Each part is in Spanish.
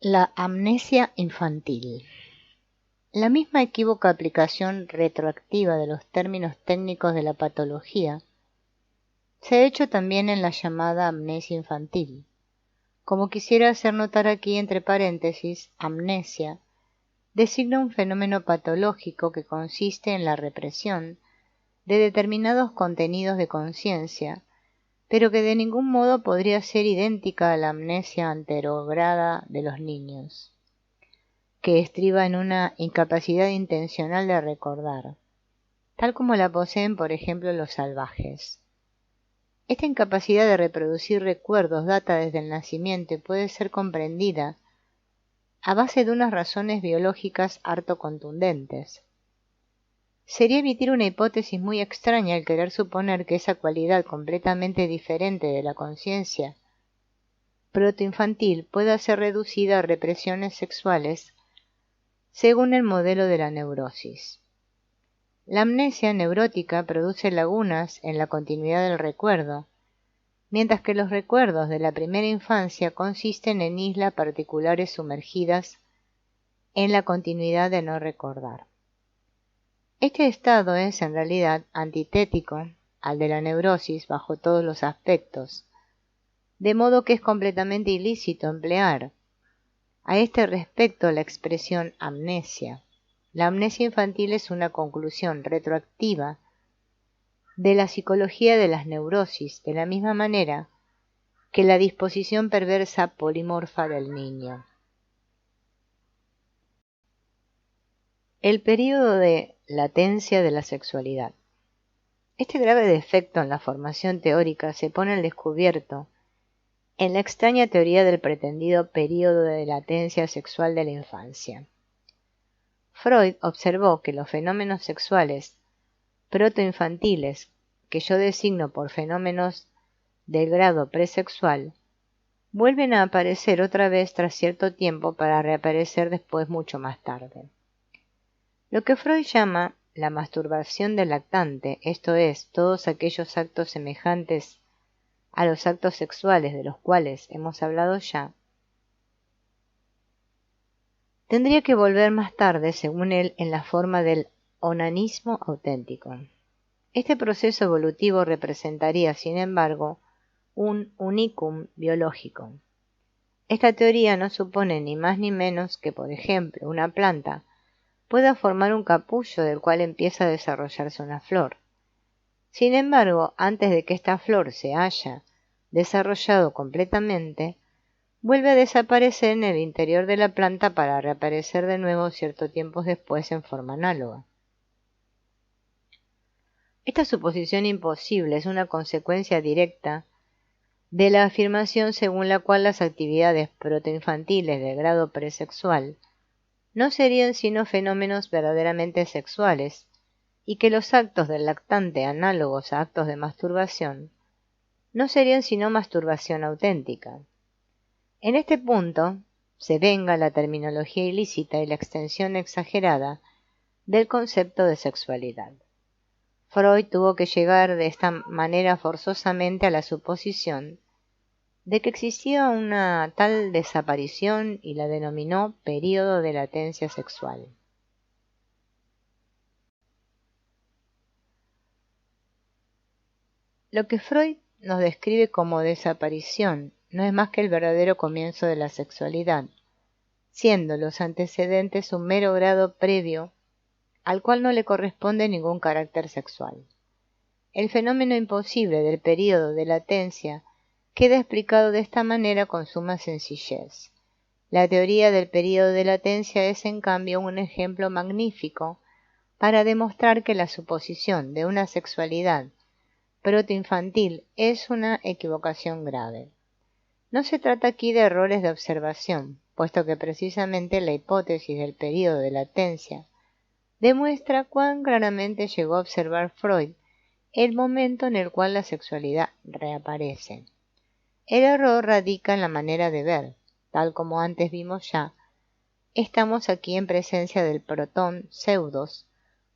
La amnesia infantil. La misma equívoca aplicación retroactiva de los términos técnicos de la patología se ha hecho también en la llamada amnesia infantil. Como quisiera hacer notar aquí entre paréntesis, amnesia designa un fenómeno patológico que consiste en la represión de determinados contenidos de conciencia, pero que de ningún modo podría ser idéntica a la amnesia anterograda de los niños, que estriba en una incapacidad intencional de recordar, tal como la poseen, por ejemplo, los salvajes. Esta incapacidad de reproducir recuerdos data desde el nacimiento y puede ser comprendida a base de unas razones biológicas harto contundentes. Sería emitir una hipótesis muy extraña el querer suponer que esa cualidad completamente diferente de la conciencia protoinfantil pueda ser reducida a represiones sexuales según el modelo de la neurosis. La amnesia neurótica produce lagunas en la continuidad del recuerdo, mientras que los recuerdos de la primera infancia consisten en islas particulares sumergidas en la continuidad de no recordar. Este estado es, en realidad, antitético al de la neurosis bajo todos los aspectos, de modo que es completamente ilícito emplear a este respecto la expresión amnesia. La amnesia infantil es una conclusión retroactiva de la psicología de las neurosis, de la misma manera que la disposición perversa polimorfa del niño. El período de latencia de la sexualidad. Este grave defecto en la formación teórica se pone al descubierto en la extraña teoría del pretendido período de latencia sexual de la infancia. Freud observó que los fenómenos sexuales protoinfantiles, que yo designo por fenómenos del grado presexual, vuelven a aparecer otra vez tras cierto tiempo para reaparecer después mucho más tarde. Lo que Freud llama la masturbación del lactante, esto es, todos aquellos actos semejantes a los actos sexuales de los cuales hemos hablado ya, tendría que volver más tarde, según él, en la forma del onanismo auténtico. Este proceso evolutivo representaría, sin embargo, un unicum biológico. Esta teoría no supone ni más ni menos que, por ejemplo, una planta pueda formar un capullo del cual empieza a desarrollarse una flor. Sin embargo, antes de que esta flor se haya desarrollado completamente, vuelve a desaparecer en el interior de la planta para reaparecer de nuevo cierto tiempo después en forma análoga. Esta suposición imposible es una consecuencia directa de la afirmación según la cual las actividades protoinfantiles de grado presexual no serían sino fenómenos verdaderamente sexuales, y que los actos del lactante análogos a actos de masturbación no serían sino masturbación auténtica. En este punto se venga la terminología ilícita y la extensión exagerada del concepto de sexualidad. Freud tuvo que llegar de esta manera forzosamente a la suposición de que existía una tal desaparición y la denominó período de latencia sexual. Lo que Freud nos describe como desaparición no es más que el verdadero comienzo de la sexualidad, siendo los antecedentes un mero grado previo al cual no le corresponde ningún carácter sexual. El fenómeno imposible del período de latencia queda explicado de esta manera con suma sencillez. La teoría del período de latencia es, en cambio, un ejemplo magnífico para demostrar que la suposición de una sexualidad protoinfantil es una equivocación grave. No se trata aquí de errores de observación, puesto que precisamente la hipótesis del período de latencia demuestra cuán claramente llegó a observar Freud el momento en el cual la sexualidad reaparece. El error radica en la manera de ver. Tal como antes vimos ya, estamos aquí en presencia del protón pseudos,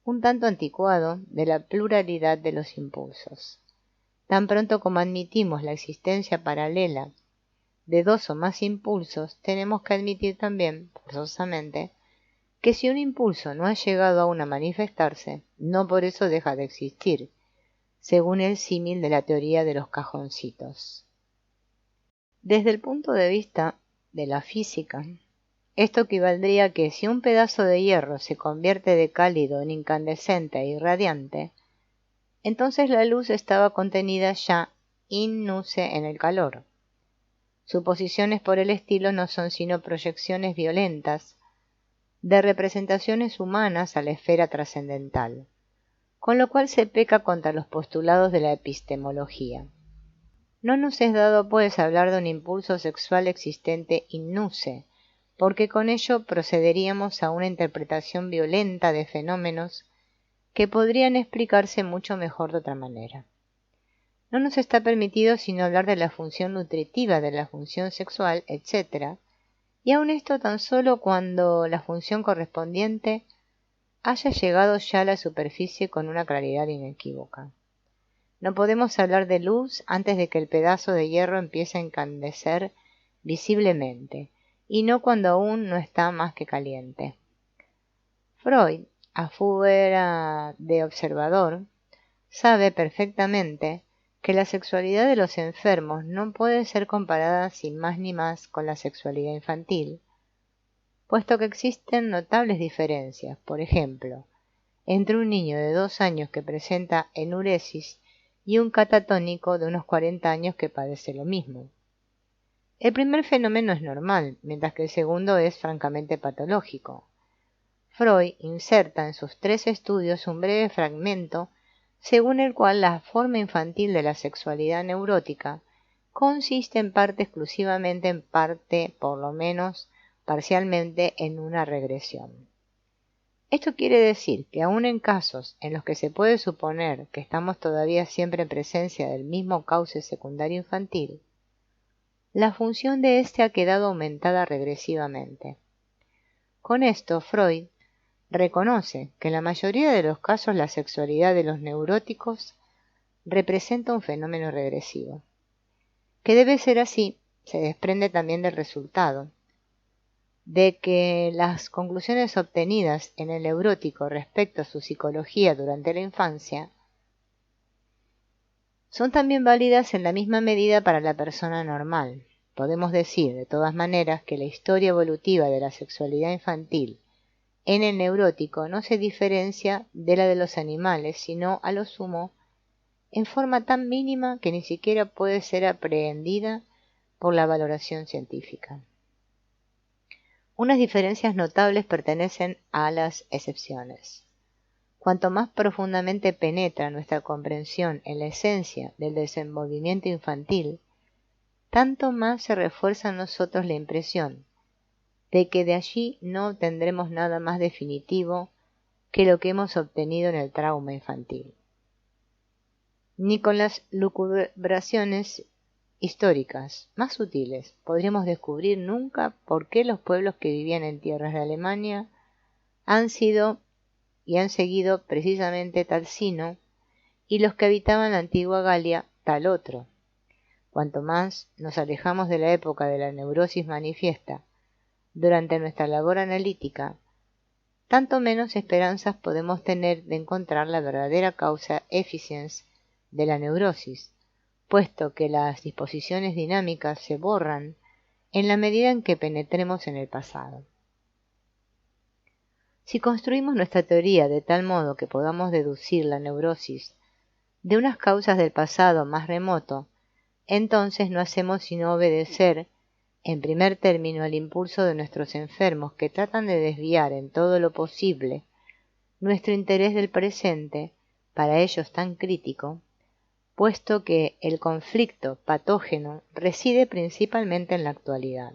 un tanto anticuado, de la pluralidad de los impulsos. Tan pronto como admitimos la existencia paralela de dos o más impulsos, tenemos que admitir también, forzosamente, que si un impulso no ha llegado aún a manifestarse, no por eso deja de existir, según el símil de la teoría de los cajoncitos. Desde el punto de vista de la física, esto equivaldría a que si un pedazo de hierro se convierte de cálido en incandescente e irradiante, entonces la luz estaba contenida ya in nuce en el calor. Suposiciones por el estilo no son sino proyecciones violentas de representaciones humanas a la esfera trascendental, con lo cual se peca contra los postulados de la epistemología. No nos es dado, pues, hablar de un impulso sexual existente in nuce, porque con ello procederíamos a una interpretación violenta de fenómenos que podrían explicarse mucho mejor de otra manera. No nos está permitido sino hablar de la función nutritiva, de la función sexual, etc., y aun esto tan solo cuando la función correspondiente haya llegado ya a la superficie con una claridad inequívoca. No podemos hablar de luz antes de que el pedazo de hierro empiece a encandecer visiblemente, y no cuando aún no está más que caliente. Freud, afuera de observador, sabe perfectamente que la sexualidad de los enfermos no puede ser comparada sin más ni más con la sexualidad infantil, puesto que existen notables diferencias, por ejemplo, entre un niño de 2 años que presenta enuresis y un catatónico de unos 40 años que padece lo mismo. El primer fenómeno es normal, mientras que el segundo es francamente patológico. Freud inserta en sus 3 estudios un breve fragmento según el cual la forma infantil de la sexualidad neurótica consiste en parte, por lo menos parcialmente, en una regresión. Esto quiere decir que aun en casos en los que se puede suponer que estamos todavía siempre en presencia del mismo cauce secundario infantil, la función de éste ha quedado aumentada regresivamente. Con esto, Freud reconoce que en la mayoría de los casos la sexualidad de los neuróticos representa un fenómeno regresivo. Que debe ser así, se desprende también del resultado de que las conclusiones obtenidas en el neurótico respecto a su psicología durante la infancia son también válidas en la misma medida para la persona normal. Podemos decir, de todas maneras, que la historia evolutiva de la sexualidad infantil en el neurótico no se diferencia de la de los animales, sino, a lo sumo, en forma tan mínima que ni siquiera puede ser aprehendida por la valoración científica. Unas diferencias notables pertenecen a las excepciones. Cuanto más profundamente penetra nuestra comprensión en la esencia del desenvolvimiento infantil, tanto más se refuerza en nosotros la impresión de que de allí no obtendremos nada más definitivo que lo que hemos obtenido en el trauma infantil. Ni con las lucubraciones históricas más sutiles podremos descubrir nunca por qué los pueblos que vivían en tierras de Alemania han sido y han seguido precisamente tal sino, y los que habitaban la antigua Galia tal otro. Cuanto más nos alejamos de la época de la neurosis manifiesta durante nuestra labor analítica, tanto menos esperanzas podemos tener de encontrar la verdadera causa efficiens de la neurosis, puesto que las disposiciones dinámicas se borran en la medida en que penetremos en el pasado. Si construimos nuestra teoría de tal modo que podamos deducir la neurosis de unas causas del pasado más remoto, entonces no hacemos sino obedecer, en primer término, al impulso de nuestros enfermos que tratan de desviar en todo lo posible nuestro interés del presente, para ellos tan crítico, puesto que el conflicto patógeno reside principalmente en la actualidad.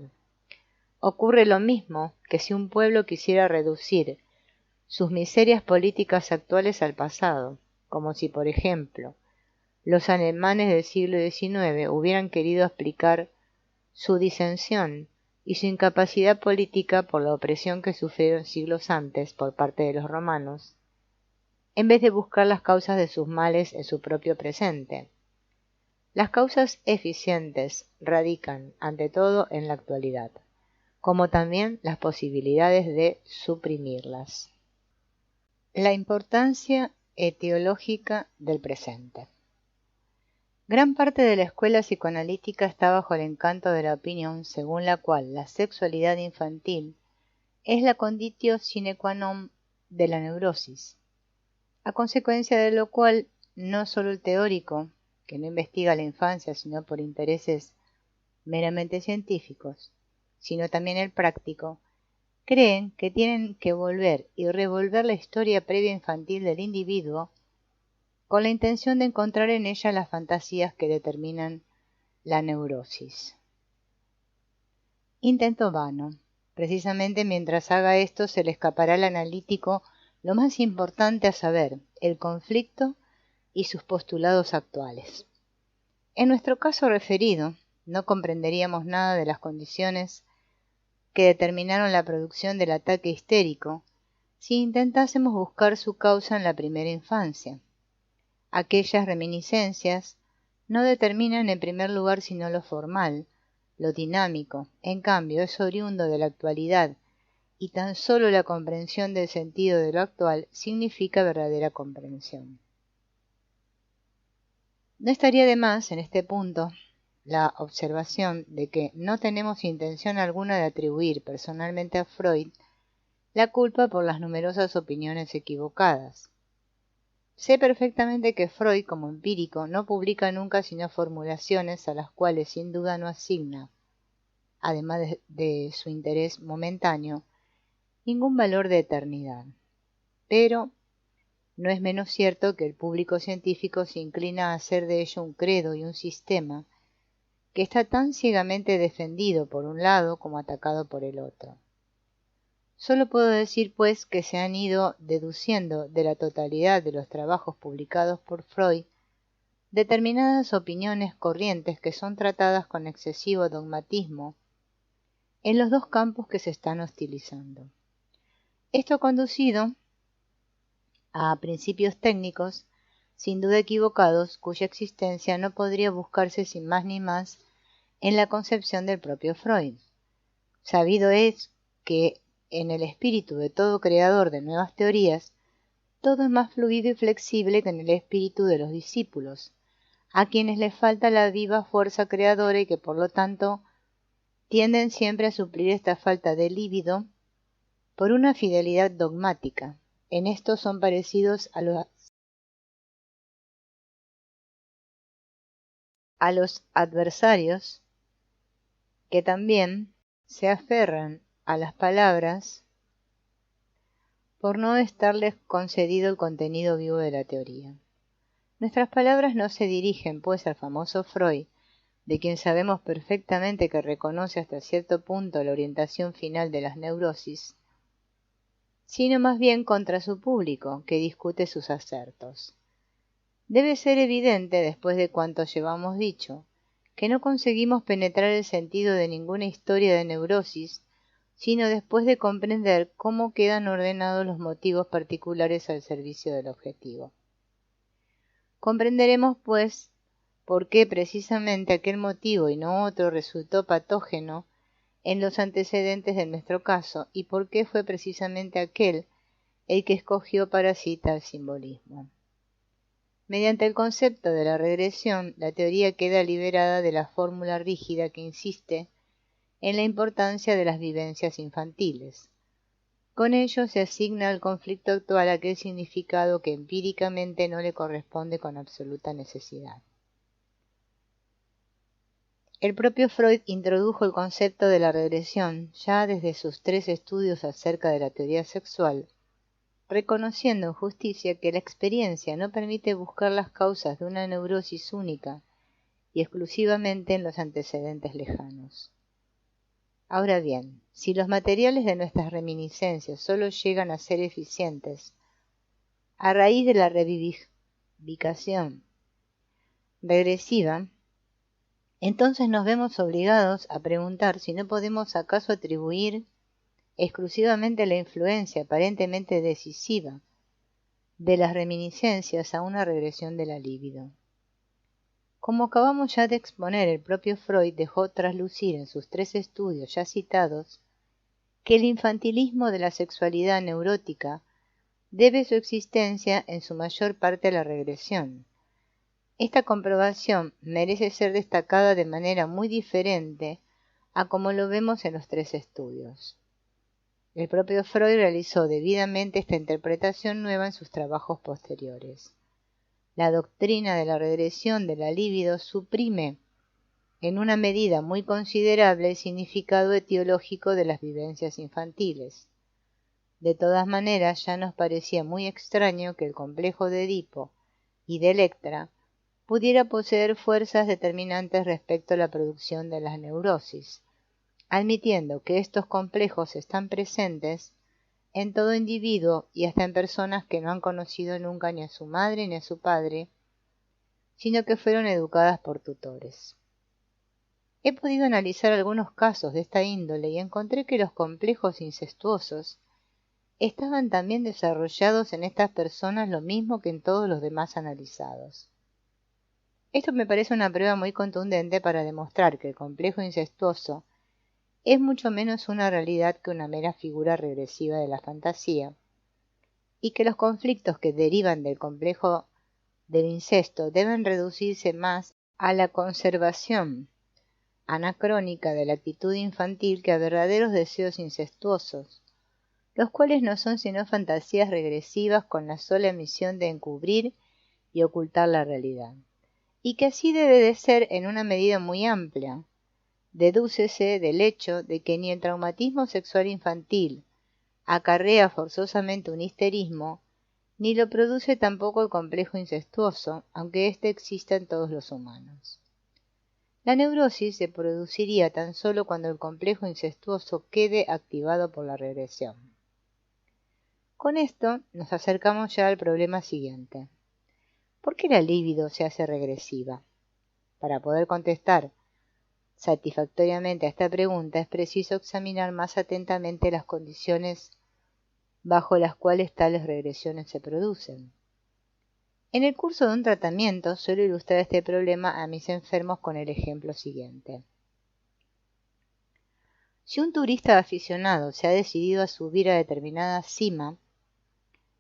Ocurre lo mismo que si un pueblo quisiera reducir sus miserias políticas actuales al pasado, como si, por ejemplo, los alemanes del siglo XIX hubieran querido explicar su disensión y su incapacidad política por la opresión que sufrieron siglos antes por parte de los romanos, en vez de buscar las causas de sus males en su propio presente. Las causas eficientes radican, ante todo, en la actualidad, como también las posibilidades de suprimirlas. La importancia etiológica del presente. Gran parte de la escuela psicoanalítica está bajo el encanto de la opinión según la cual la sexualidad infantil es la conditio sine qua non de la neurosis, a consecuencia de lo cual no solo el teórico, que no investiga la infancia sino por intereses meramente científicos, sino también el práctico, creen que tienen que volver y revolver la historia previa infantil del individuo con la intención de encontrar en ella las fantasías que determinan la neurosis. Intento vano. Precisamente mientras haga esto se le escapará al analítico lo más importante a saber, el conflicto y sus postulados actuales. En nuestro caso referido, no comprenderíamos nada de las condiciones que determinaron la producción del ataque histérico si intentásemos buscar su causa en la primera infancia. Aquellas reminiscencias no determinan en primer lugar sino lo formal, lo dinámico, en cambio es oriundo de la actualidad y tan solo la comprensión del sentido de lo actual significa verdadera comprensión. No estaría de más en este punto la observación de que no tenemos intención alguna de atribuir personalmente a Freud la culpa por las numerosas opiniones equivocadas. Sé perfectamente que Freud, como empírico, no publica nunca sino formulaciones a las cuales sin duda no asigna, además de su interés momentáneo, ningún valor de eternidad. Pero no es menos cierto que el público científico se inclina a hacer de ello un credo y un sistema que está tan ciegamente defendido por un lado como atacado por el otro. Solo puedo decir, pues, que se han ido deduciendo de la totalidad de los trabajos publicados por Freud determinadas opiniones corrientes que son tratadas con excesivo dogmatismo en los dos campos que se están hostilizando. Esto ha conducido a principios técnicos, sin duda equivocados, cuya existencia no podría buscarse sin más ni más en la concepción del propio Freud. Sabido es que en el espíritu de todo creador de nuevas teorías, todo es más fluido y flexible que en el espíritu de los discípulos, a quienes les falta la viva fuerza creadora y que por lo tanto tienden siempre a suplir esta falta de líbido por una fidelidad dogmática. En esto son parecidos a los adversarios que también se aferran a las palabras por no estarles concedido el contenido vivo de la teoría. Nuestras palabras no se dirigen, pues, al famoso Freud, de quien sabemos perfectamente que reconoce hasta cierto punto la orientación final de las neurosis, sino más bien contra su público, que discute sus acertos. Debe ser evidente, después de cuanto llevamos dicho, que no conseguimos penetrar el sentido de ninguna historia de neurosis, sino después de comprender cómo quedan ordenados los motivos particulares al servicio del objetivo. Comprenderemos, pues, por qué precisamente aquel motivo y no otro resultó patógeno en los antecedentes de nuestro caso y por qué fue precisamente aquel el que escogió para sí tal simbolismo. Mediante el concepto de la regresión, la teoría queda liberada de la fórmula rígida que insiste en la importancia de las vivencias infantiles. Con ello se asigna al conflicto actual aquel significado que empíricamente no le corresponde con absoluta necesidad. El propio Freud introdujo el concepto de la regresión ya desde sus 3 estudios acerca de la teoría sexual, reconociendo en justicia que la experiencia no permite buscar las causas de una neurosis única y exclusivamente en los antecedentes lejanos. Ahora bien, si los materiales de nuestras reminiscencias solo llegan a ser eficientes a raíz de la revivificación regresiva, entonces nos vemos obligados a preguntar si no podemos acaso atribuir exclusivamente la influencia aparentemente decisiva de las reminiscencias a una regresión de la libido. Como acabamos ya de exponer, el propio Freud dejó traslucir en sus 3 estudios ya citados que el infantilismo de la sexualidad neurótica debe su existencia en su mayor parte a la regresión. Esta comprobación merece ser destacada de manera muy diferente a como lo vemos en los 3 estudios. El propio Freud realizó debidamente esta interpretación nueva en sus trabajos posteriores. La doctrina de la regresión de la libido suprime en una medida muy considerable el significado etiológico de las vivencias infantiles. De todas maneras, ya nos parecía muy extraño que el complejo de Edipo y de Electra pudiera poseer fuerzas determinantes respecto a la producción de las neurosis, admitiendo que estos complejos están presentes en todo individuo y hasta en personas que no han conocido nunca ni a su madre ni a su padre, sino que fueron educadas por tutores. He podido analizar algunos casos de esta índole y encontré que los complejos incestuosos estaban también desarrollados en estas personas lo mismo que en todos los demás analizados. Esto me parece una prueba muy contundente para demostrar que el complejo incestuoso es mucho menos una realidad que una mera figura regresiva de la fantasía, y que los conflictos que derivan del complejo del incesto deben reducirse más a la conservación anacrónica de la actitud infantil que a verdaderos deseos incestuosos, los cuales no son sino fantasías regresivas con la sola misión de encubrir y ocultar la realidad, y que así debe de ser en una medida muy amplia. Dedúcese del hecho de que ni el traumatismo sexual infantil acarrea forzosamente un histerismo, ni lo produce tampoco el complejo incestuoso, aunque éste exista en todos los humanos. La neurosis se produciría tan solo cuando el complejo incestuoso quede activado por la regresión. Con esto nos acercamos ya al problema siguiente. ¿Por qué la libido se hace regresiva? Para poder contestar satisfactoriamente a esta pregunta es preciso examinar más atentamente las condiciones bajo las cuales tales regresiones se producen. En el curso de un tratamiento suelo ilustrar este problema a mis enfermos con el ejemplo siguiente. Si un turista aficionado se ha decidido a subir a determinada cima,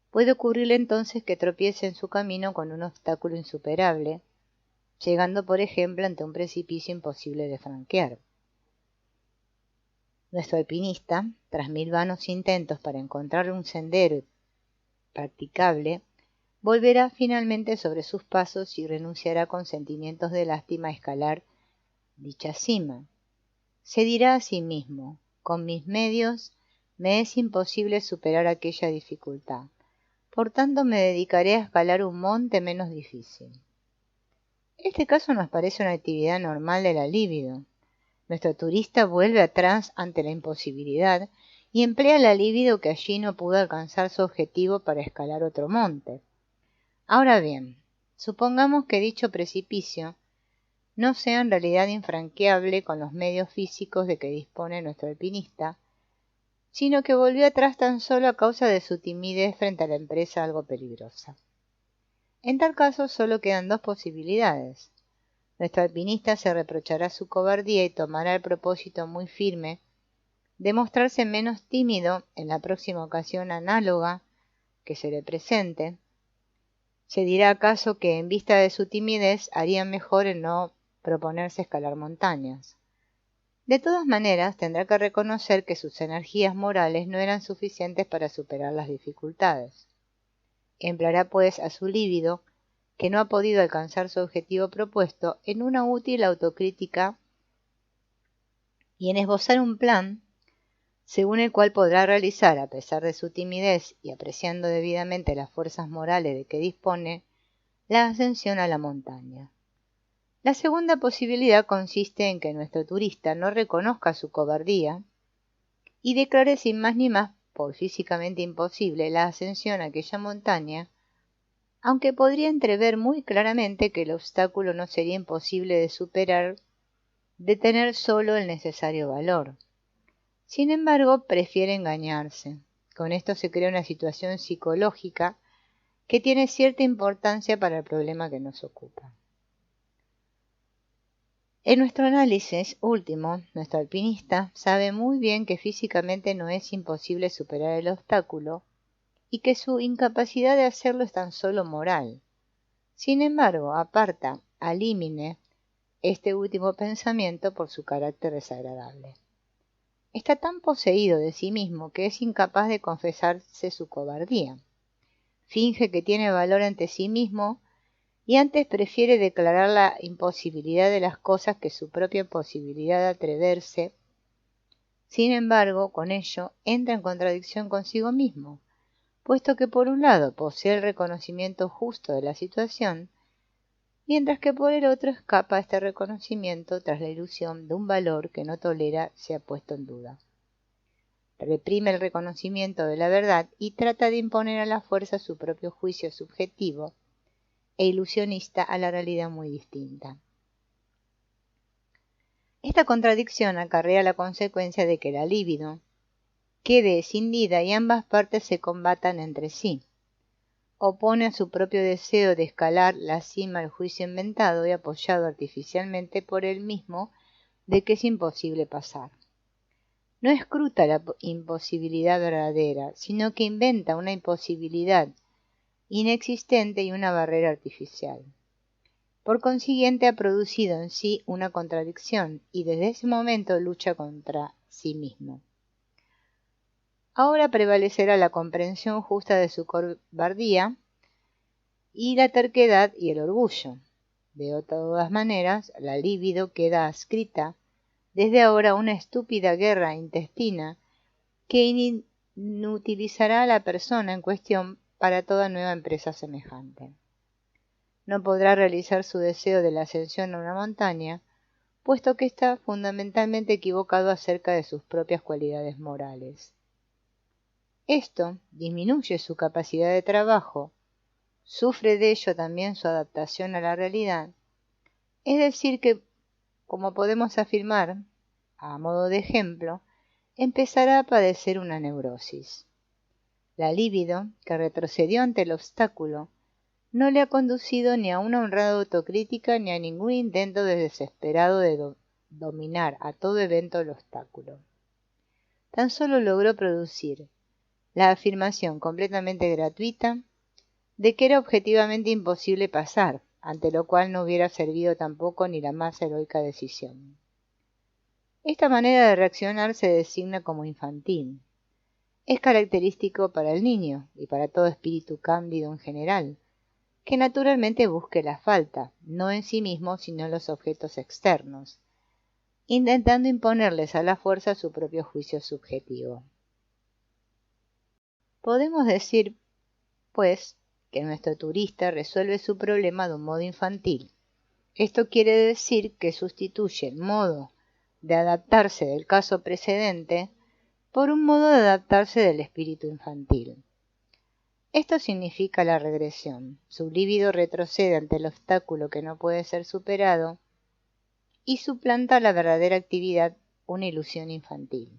puede ocurrirle entonces que tropiece en su camino con un obstáculo insuperable, llegando por ejemplo ante un precipicio imposible de franquear. Nuestro alpinista, tras 1000 vanos intentos para encontrar un sendero practicable, volverá finalmente sobre sus pasos y renunciará con sentimientos de lástima a escalar dicha cima. Se dirá a sí mismo: con mis medios me es imposible superar aquella dificultad, por tanto me dedicaré a escalar un monte menos difícil. Este caso nos parece una actividad normal de la libido. Nuestro turista vuelve atrás ante la imposibilidad y emplea la libido que allí no pudo alcanzar su objetivo para escalar otro monte. Ahora bien, supongamos que dicho precipicio no sea en realidad infranqueable con los medios físicos de que dispone nuestro alpinista, sino que volvió atrás tan solo a causa de su timidez frente a la empresa algo peligrosa. En tal caso solo quedan 2 posibilidades. Nuestro alpinista se reprochará su cobardía y tomará el propósito muy firme de mostrarse menos tímido en la próxima ocasión análoga que se le presente. Se dirá acaso que en vista de su timidez haría mejor en no proponerse escalar montañas. De todas maneras, tendrá que reconocer que sus energías morales no eran suficientes para superar las dificultades. Empleará pues a su líbido, que no ha podido alcanzar su objetivo propuesto, en una útil autocrítica y en esbozar un plan según el cual podrá realizar, a pesar de su timidez y apreciando debidamente las fuerzas morales de que dispone, la ascensión a la montaña. La segunda posibilidad consiste en que nuestro turista no reconozca su cobardía y declare sin más ni más por físicamente imposible la ascensión a aquella montaña, aunque podría entrever muy claramente que el obstáculo no sería imposible de superar de tener solo el necesario valor. Sin embargo, prefiere engañarse. Con esto se crea una situación psicológica que tiene cierta importancia para el problema que nos ocupa. En nuestro análisis último, nuestro alpinista sabe muy bien que físicamente no es imposible superar el obstáculo y que su incapacidad de hacerlo es tan solo moral. Sin embargo, aparta al límite este último pensamiento por su carácter desagradable. Está tan poseído de sí mismo que es incapaz de confesarse su cobardía. Finge que tiene valor ante sí mismo y antes prefiere declarar la imposibilidad de las cosas que su propia posibilidad de atreverse. Sin embargo, con ello entra en contradicción consigo mismo, puesto que por un lado posee el reconocimiento justo de la situación, mientras que por el otro escapa a este reconocimiento tras la ilusión de un valor que no tolera sea puesto en duda. Reprime el reconocimiento de la verdad y trata de imponer a la fuerza su propio juicio subjetivo e ilusionista a la realidad muy distinta. Esta contradicción acarrea la consecuencia de que la libido quede escindida y ambas partes se combatan entre sí. Opone a su propio deseo de escalar la cima al juicio inventado y apoyado artificialmente por él mismo de que es imposible pasar. No escruta la imposibilidad verdadera, sino que inventa una imposibilidad inexistente y una barrera artificial. Por consiguiente, ha producido en sí una contradicción y desde ese momento lucha contra sí mismo. Ahora prevalecerá la comprensión justa de su cobardía y la terquedad y el orgullo. De todas maneras, la libido queda adscrita desde ahora a una estúpida guerra intestina que inutilizará a la persona en cuestión para toda nueva empresa semejante. No podrá realizar su deseo de la ascensión a una montaña, puesto que está fundamentalmente equivocado acerca de sus propias cualidades morales. Esto disminuye su capacidad de trabajo, sufre de ello también su adaptación a la realidad, es decir que, como podemos afirmar, a modo de ejemplo, empezará a padecer una neurosis. La libido, que retrocedió ante el obstáculo, no le ha conducido ni a una honrada autocrítica ni a ningún intento desesperado de dominar a todo evento el obstáculo. Tan solo logró producir la afirmación completamente gratuita de que era objetivamente imposible pasar, ante lo cual no hubiera servido tampoco ni la más heroica decisión. Esta manera de reaccionar se designa como infantil. Es característico para el niño y para todo espíritu cándido en general, que naturalmente busque la falta, no en sí mismo sino en los objetos externos, intentando imponerles a la fuerza su propio juicio subjetivo. Podemos decir, pues, que nuestro turista resuelve su problema de un modo infantil. Esto quiere decir que sustituye el modo de adaptarse del caso precedente por un modo de adaptarse del espíritu infantil. Esto significa la regresión. Su líbido retrocede ante el obstáculo que no puede ser superado y suplanta la verdadera actividad, una ilusión infantil.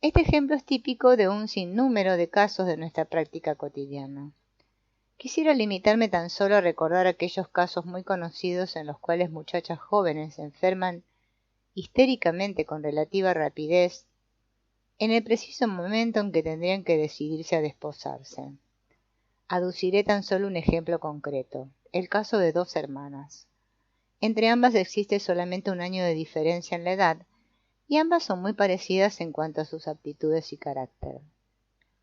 Este ejemplo es típico de un sinnúmero de casos de nuestra práctica cotidiana. Quisiera limitarme tan solo a recordar aquellos casos muy conocidos en los cuales muchachas jóvenes se enferman histéricamente con relativa rapidez en el preciso momento en que tendrían que decidirse a desposarse. Aduciré tan solo un ejemplo concreto, el caso de dos hermanas. Entre ambas existe solamente un año de diferencia en la edad, y ambas son muy parecidas en cuanto a sus aptitudes y carácter.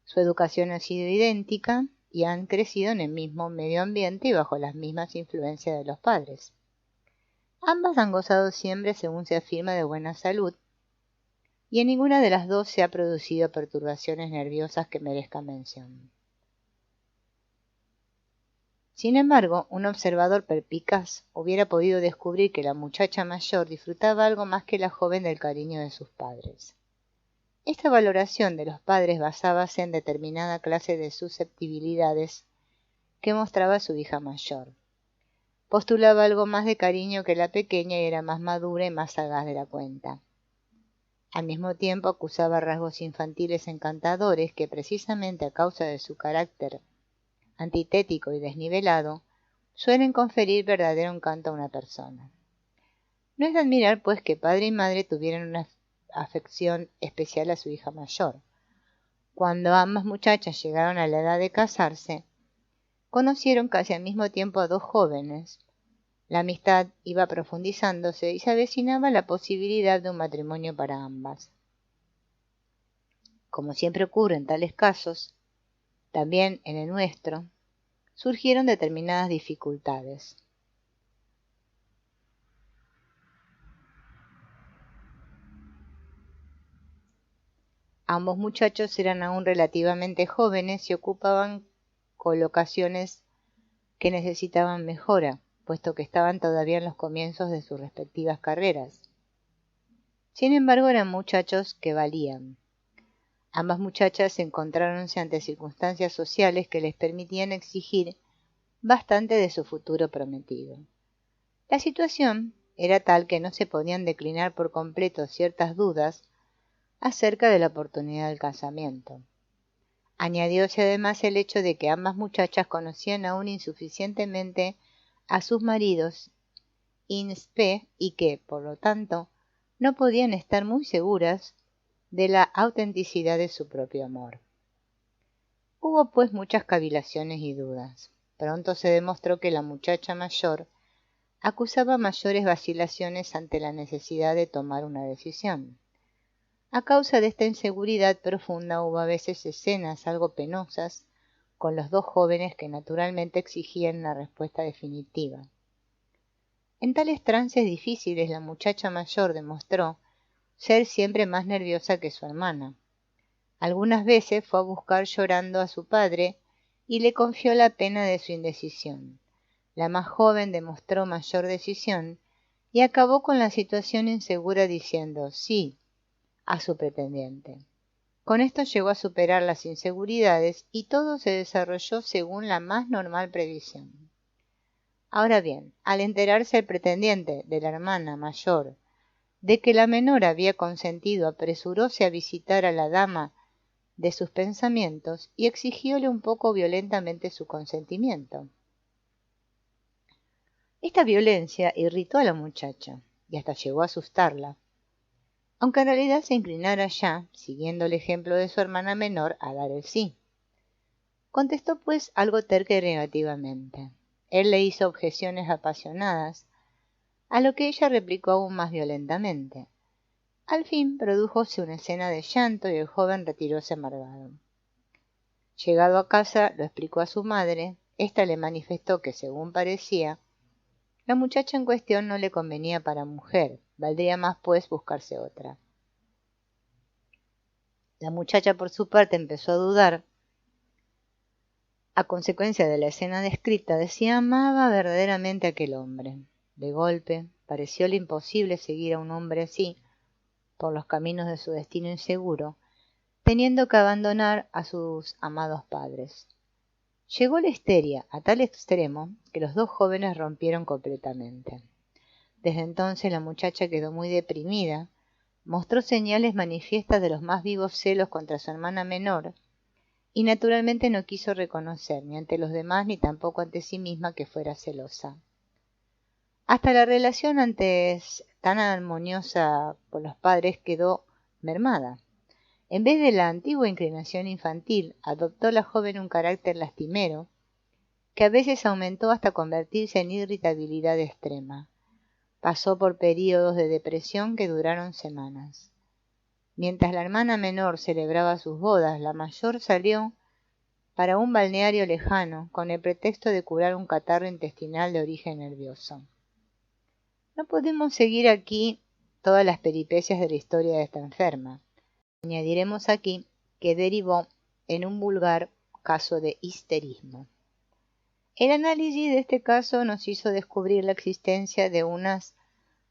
Su educación ha sido idéntica y han crecido en el mismo medio ambiente y bajo las mismas influencias de los padres. Ambas han gozado siempre, según se afirma, de buena salud, y en ninguna de las dos se ha producido perturbaciones nerviosas que merezcan mención. Sin embargo, un observador perspicaz hubiera podido descubrir que la muchacha mayor disfrutaba algo más que la joven del cariño de sus padres. Esta valoración de los padres basábase en determinada clase de susceptibilidades que mostraba su hija mayor. Postulaba algo más de cariño que la pequeña y era más madura y más sagaz de la cuenta. Al mismo tiempo acusaba rasgos infantiles encantadores que, precisamente a causa de su carácter antitético y desnivelado, suelen conferir verdadero encanto a una persona. No es de admirar, pues, que padre y madre tuvieran una afección especial a su hija mayor. Cuando ambas muchachas llegaron a la edad de casarse, conocieron casi al mismo tiempo a dos jóvenes. La amistad iba profundizándose y se avecinaba la posibilidad de un matrimonio para ambas. Como siempre ocurre en tales casos, también en el nuestro, surgieron determinadas dificultades. Ambos muchachos eran aún relativamente jóvenes y ocupaban colocaciones que necesitaban mejora, puesto que estaban todavía en los comienzos de sus respectivas carreras. Sin embargo, eran muchachos que valían. Ambas muchachas encontráronse ante circunstancias sociales que les permitían exigir bastante de su futuro prometido. La situación era tal que no se podían declinar por completo ciertas dudas acerca de la oportunidad del casamiento. Añadióse además el hecho de que ambas muchachas conocían aún insuficientemente a sus maridos in spe y que, por lo tanto, no podían estar muy seguras de la autenticidad de su propio amor. Hubo pues muchas cavilaciones y dudas. Pronto se demostró que la muchacha mayor acusaba mayores vacilaciones ante la necesidad de tomar una decisión. A causa de esta inseguridad profunda hubo a veces escenas algo penosas con los dos jóvenes que naturalmente exigían una respuesta definitiva. En tales trances difíciles la muchacha mayor demostró ser siempre más nerviosa que su hermana. Algunas veces fue a buscar llorando a su padre y le confió la pena de su indecisión. La más joven demostró mayor decisión y acabó con la situación insegura diciendo sí a su pretendiente. Con esto llegó a superar las inseguridades y todo se desarrolló según la más normal previsión. Ahora bien, al enterarse el pretendiente de la hermana mayor de que la menor había consentido, apresuróse a visitar a la dama de sus pensamientos y exigióle un poco violentamente su consentimiento. Esta violencia irritó a la muchacha y hasta llegó a asustarla, aunque en realidad se inclinara ya, siguiendo el ejemplo de su hermana menor, a dar el sí. Contestó pues algo terca y negativamente. Él le hizo objeciones apasionadas, a lo que ella replicó aún más violentamente. Al fin produjóse una escena de llanto y el joven retiróse amargado. Llegado a casa lo explicó a su madre. Ésta le manifestó que, según parecía, la muchacha en cuestión no le convenía para mujer, valdría más pues buscarse otra. La muchacha por su parte empezó a dudar, a consecuencia de la escena descrita, de si amaba verdaderamente a aquel hombre. De golpe, parecióle imposible seguir a un hombre así, por los caminos de su destino inseguro, teniendo que abandonar a sus amados padres. Llegó la histeria a tal extremo que los dos jóvenes rompieron completamente. Desde entonces la muchacha quedó muy deprimida, mostró señales manifiestas de los más vivos celos contra su hermana menor, y naturalmente no quiso reconocer ni ante los demás ni tampoco ante sí misma que fuera celosa. Hasta la relación antes tan armoniosa con los padres quedó mermada. En vez de la antigua inclinación infantil, adoptó la joven un carácter lastimero, que a veces aumentó hasta convertirse en irritabilidad extrema. Pasó por períodos de depresión que duraron semanas. Mientras la hermana menor celebraba sus bodas, la mayor salió para un balneario lejano, con el pretexto de curar un catarro intestinal de origen nervioso. No podemos seguir aquí todas las peripecias de la historia de esta enferma. Añadiremos aquí que derivó en un vulgar caso de histerismo. El análisis de este caso nos hizo descubrir la existencia de unas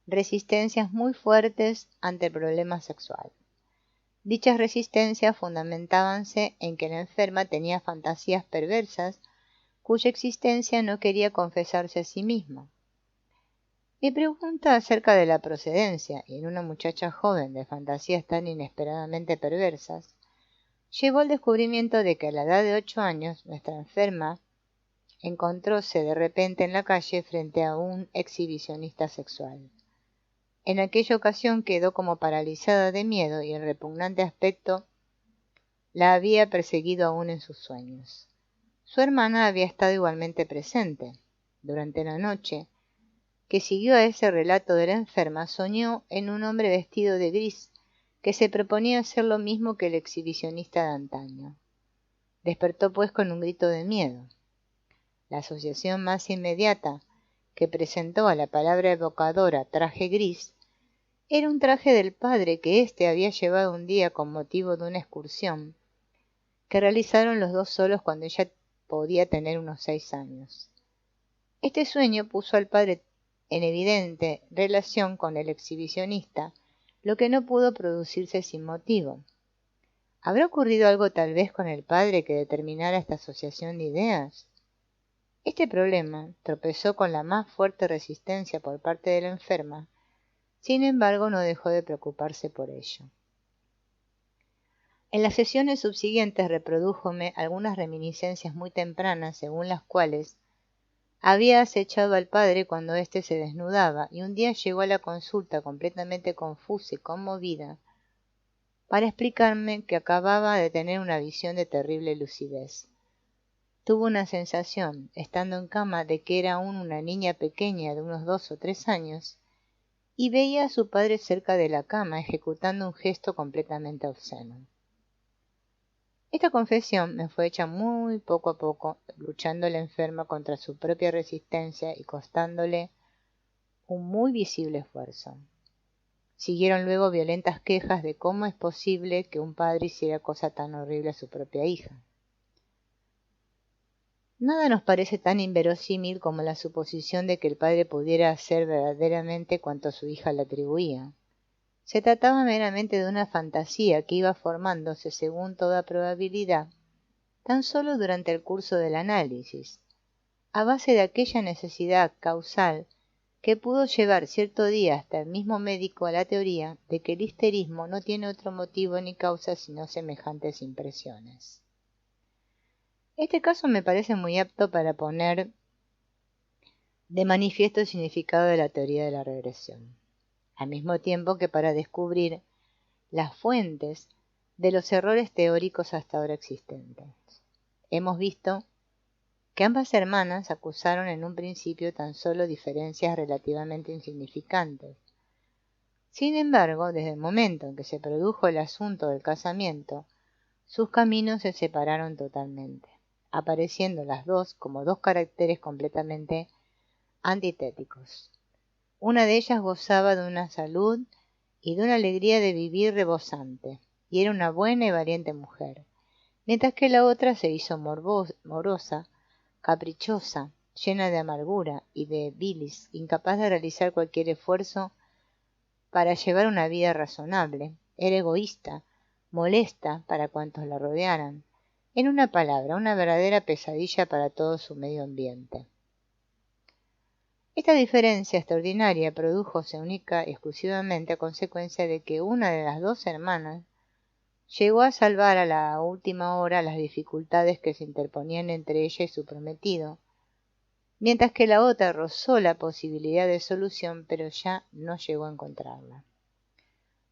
resistencias muy fuertes ante el problema sexual. Dichas resistencias fundamentábanse en que la enferma tenía fantasías perversas cuya existencia no quería confesarse a sí misma. Mi pregunta acerca de la procedencia en una muchacha joven de fantasías tan inesperadamente perversas llevó al descubrimiento de que a la edad de 8 años nuestra enferma encontróse de repente en la calle frente a un exhibicionista sexual. En aquella ocasión quedó como paralizada de miedo y el repugnante aspecto la había perseguido aún en sus sueños. Su hermana había estado igualmente presente. Durante la noche que siguió a ese relato de la enferma, soñó en un hombre vestido de gris que se proponía hacer lo mismo que el exhibicionista de antaño. Despertó pues con un grito de miedo. La asociación más inmediata que presentó a la palabra evocadora traje gris era un traje del padre que éste había llevado un día con motivo de una excursión que realizaron los dos solos cuando ella podía tener unos 6 años. Este sueño puso al padre en evidente relación con el exhibicionista, lo que no pudo producirse sin motivo. ¿Habrá ocurrido algo tal vez con el padre que determinara esta asociación de ideas? Este problema tropezó con la más fuerte resistencia por parte de la enferma, sin embargo no dejó de preocuparse por ello. En las sesiones subsiguientes reprodújome algunas reminiscencias muy tempranas según las cuales había acechado al padre cuando éste se desnudaba y un día llegó a la consulta completamente confusa y conmovida para explicarme que acababa de tener una visión de terrible lucidez. Tuvo una sensación, estando en cama, de que era aún una niña pequeña de unos 2 o 3 años y veía a su padre cerca de la cama ejecutando un gesto completamente obsceno. Esta confesión me fue hecha muy poco a poco, luchando la enferma contra su propia resistencia y costándole un muy visible esfuerzo. Siguieron luego violentas quejas de cómo es posible que un padre hiciera cosa tan horrible a su propia hija. Nada nos parece tan inverosímil como la suposición de que el padre pudiera hacer verdaderamente cuanto su hija le atribuía. Se trataba meramente de una fantasía que iba formándose según toda probabilidad tan solo durante el curso del análisis, a base de aquella necesidad causal que pudo llevar cierto día hasta el mismo médico a la teoría de que el histerismo no tiene otro motivo ni causa sino semejantes impresiones. Este caso me parece muy apto para poner de manifiesto el significado de la teoría de la regresión, al mismo tiempo que para descubrir las fuentes de los errores teóricos hasta ahora existentes. Hemos visto que ambas hermanas acusaron en un principio tan solo diferencias relativamente insignificantes. Sin embargo, desde el momento en que se produjo el asunto del casamiento, sus caminos se separaron totalmente, apareciendo las dos como dos caracteres completamente antitéticos. Una de ellas gozaba de una salud y de una alegría de vivir rebosante, y era una buena y valiente mujer, mientras que la otra se hizo morosa, caprichosa, llena de amargura y de bilis, incapaz de realizar cualquier esfuerzo para llevar una vida razonable, era egoísta, molesta para cuantos la rodearan, en una palabra, una verdadera pesadilla para todo su medio ambiente. Esta diferencia extraordinaria produjóse única y exclusivamente a consecuencia de que una de las dos hermanas llegó a salvar a la última hora las dificultades que se interponían entre ella y su prometido, mientras que la otra rozó la posibilidad de solución, pero ya no llegó a encontrarla.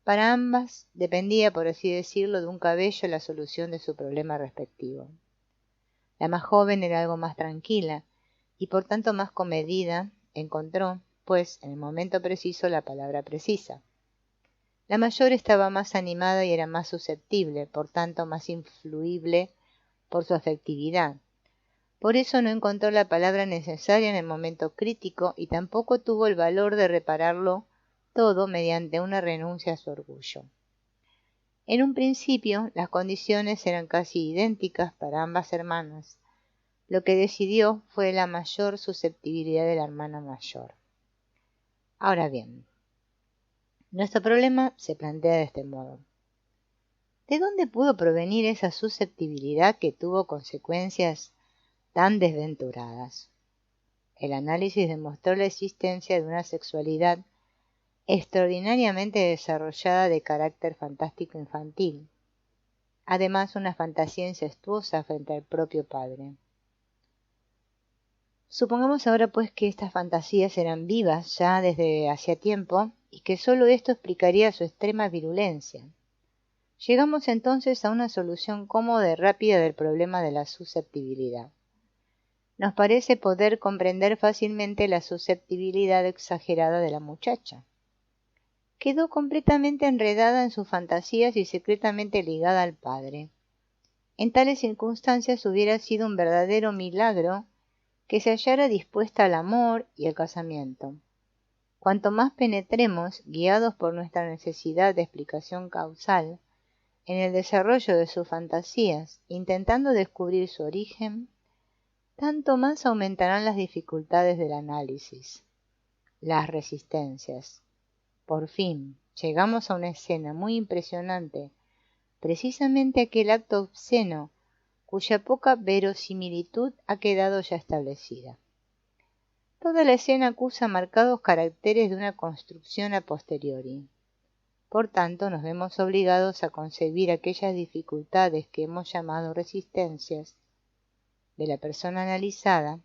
Para ambas dependía, por así decirlo, de un cabello la solución de su problema respectivo. La más joven era algo más tranquila y por tanto más comedida, encontró, pues, en el momento preciso la palabra precisa. La mayor estaba más animada y era más susceptible, por tanto más influible por su afectividad. Por eso no encontró la palabra necesaria en el momento crítico y tampoco tuvo el valor de repararlo todo mediante una renuncia a su orgullo. En un principio las condiciones eran casi idénticas para ambas hermanas. Lo que decidió fue la mayor susceptibilidad de la hermana mayor. Ahora bien, nuestro problema se plantea de este modo. ¿De dónde pudo provenir esa susceptibilidad que tuvo consecuencias tan desventuradas? El análisis demostró la existencia de una sexualidad extraordinariamente desarrollada de carácter fantástico infantil, además una fantasía incestuosa frente al propio padre. Supongamos ahora pues que estas fantasías eran vivas ya desde hacía tiempo y que solo esto explicaría su extrema virulencia. Llegamos entonces a una solución cómoda y rápida del problema de la susceptibilidad. Nos parece poder comprender fácilmente la susceptibilidad exagerada de la muchacha. Quedó completamente enredada en sus fantasías y secretamente ligada al padre. En tales circunstancias hubiera sido un verdadero milagro que se hallara dispuesta al amor y al casamiento. Cuanto más penetremos, guiados por nuestra necesidad de explicación causal, en el desarrollo de sus fantasías, intentando descubrir su origen, tanto más aumentarán las dificultades del análisis, las resistencias. Por fin, llegamos a una escena muy impresionante, precisamente aquel acto obsceno cuya poca verosimilitud ha quedado ya establecida. Toda la escena acusa marcados caracteres de una construcción a posteriori. Por tanto, nos vemos obligados a concebir aquellas dificultades que hemos llamado resistencias de la persona analizada,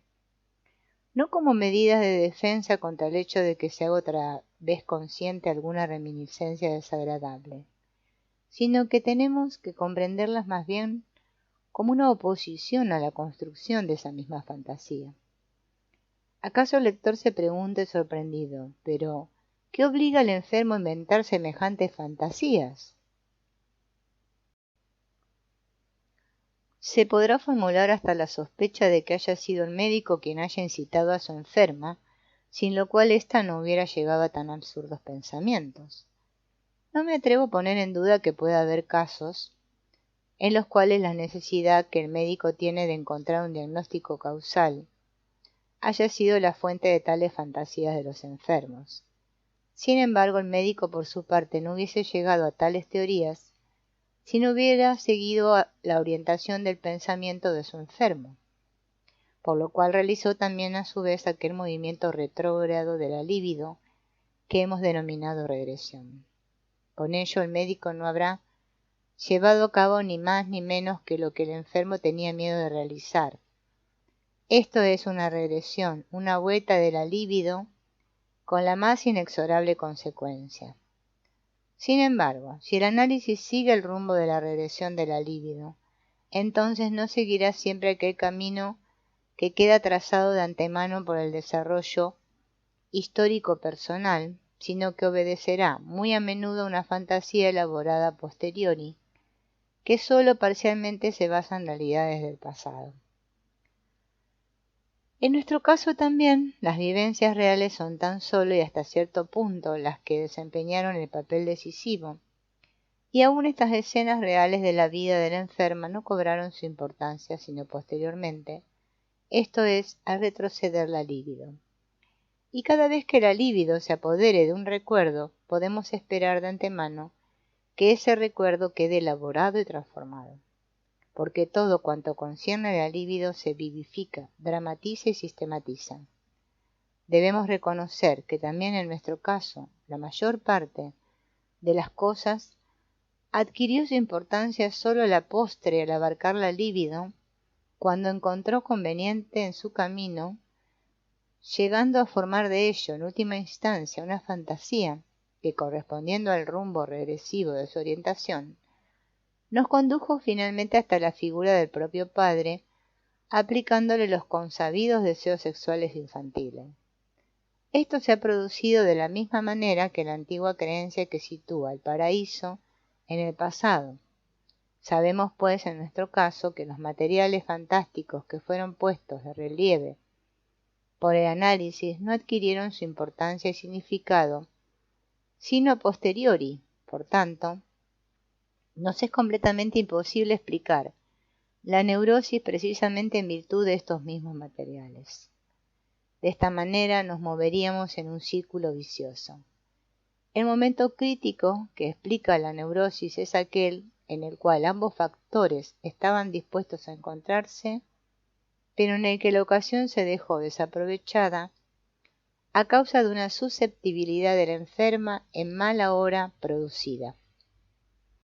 no como medidas de defensa contra el hecho de que se haga otra vez consciente alguna reminiscencia desagradable, sino que tenemos que comprenderlas más bien como una oposición a la construcción de esa misma fantasía. ¿Acaso el lector se pregunte sorprendido, pero qué obliga al enfermo a inventar semejantes fantasías? Se podrá formular hasta la sospecha de que haya sido el médico quien haya incitado a su enferma, sin lo cual ésta no hubiera llegado a tan absurdos pensamientos. No me atrevo a poner en duda que pueda haber casos en los cuales la necesidad que el médico tiene de encontrar un diagnóstico causal haya sido la fuente de tales fantasías de los enfermos. Sin embargo, el médico por su parte no hubiese llegado a tales teorías si no hubiera seguido la orientación del pensamiento de su enfermo, por lo cual realizó también a su vez aquel movimiento retrógrado de la libido que hemos denominado regresión. Con ello el médico no habrá llevado a cabo ni más ni menos que lo que el enfermo tenía miedo de realizar. Esto es una regresión, una vuelta de la libido con la más inexorable consecuencia. Sin embargo, si el análisis sigue el rumbo de la regresión de la libido, entonces no seguirá siempre aquel camino que queda trazado de antemano por el desarrollo histórico personal, sino que obedecerá muy a menudo a una fantasía elaborada a posteriori, que sólo parcialmente se basa en realidades del pasado. En nuestro caso también, las vivencias reales son tan solo y hasta cierto punto las que desempeñaron el papel decisivo, y aún estas escenas reales de la vida de la enferma no cobraron su importancia sino posteriormente, esto es, al retroceder la libido. Y cada vez que la libido se apodere de un recuerdo, podemos esperar de antemano que ese recuerdo quede elaborado y transformado, porque todo cuanto concierne la libido se vivifica, dramatiza y sistematiza. Debemos reconocer que también en nuestro caso, la mayor parte de las cosas adquirió su importancia solo a la postre al abarcar la libido, cuando encontró conveniente en su camino, llegando a formar de ello, en última instancia, una fantasía que, correspondiendo al rumbo regresivo de su orientación, nos condujo finalmente hasta la figura del propio padre, aplicándole los consabidos deseos sexuales infantiles. Esto se ha producido de la misma manera que la antigua creencia que sitúa el paraíso en el pasado. Sabemos, pues, en nuestro caso, que los materiales fantásticos que fueron puestos de relieve por el análisis no adquirieron su importancia y significado, sino a posteriori. Por tanto, nos es completamente imposible explicar la neurosis precisamente en virtud de estos mismos materiales. De esta manera nos moveríamos en un círculo vicioso. El momento crítico que explica la neurosis es aquel en el cual ambos factores estaban dispuestos a encontrarse, pero en el que la ocasión se dejó desaprovechada a causa de una susceptibilidad de la enferma en mala hora producida.